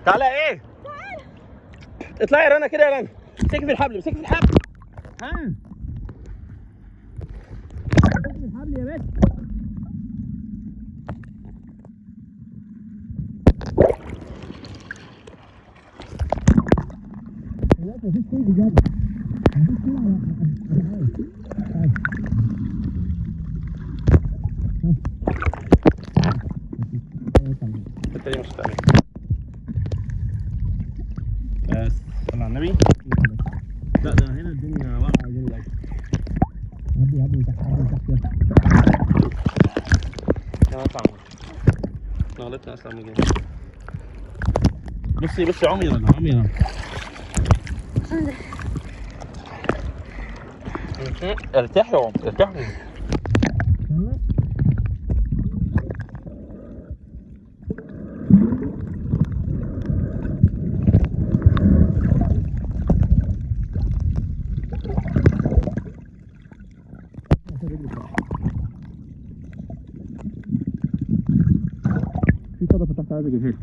تعالى ايه؟ اطلعي يا رنا كده يا رنا. امسكي في الحبل، امسكي في الحبل. ها؟ امسكي في الحبل يا بنت. دلوقتي مفيش شيء بجد. مفيش شيء على الحته دي مش هتعمل. بس صلى على النبي. لا ده هنا الدنيا واقعه جامد قوي. عدي من تحت، عدي من تحت يلا. اطلع احنا غلطنا اصلا من جنب. بصي عمي يا رنا، عمي يا رنا. ارتاح يا عم، ارتاح. في صدفة تحت هذا الجهاز.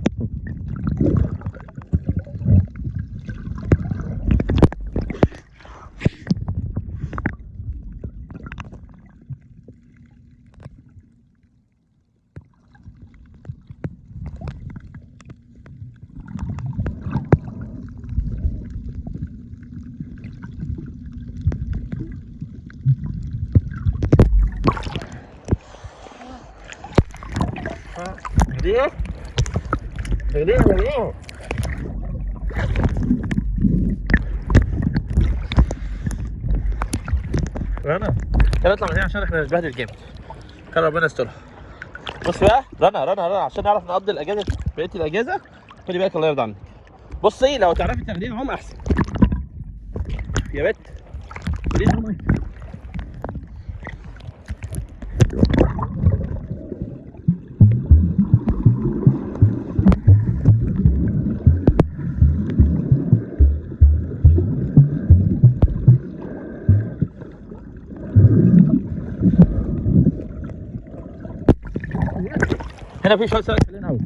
هديه هديه هديه. رنا يلا اطلع من هنا عشان احنا نتبهدل جامد. كان ربنا يسترها. بص بقى رنا عشان نعرف نقضي الاجازه بقيه الاجازه. خدي بالك الله يرضى عنك. بصي لو تعرفي تاخديها هم احسن يا بت. خديها هم. هنا في شويه سمك حلوين قوي.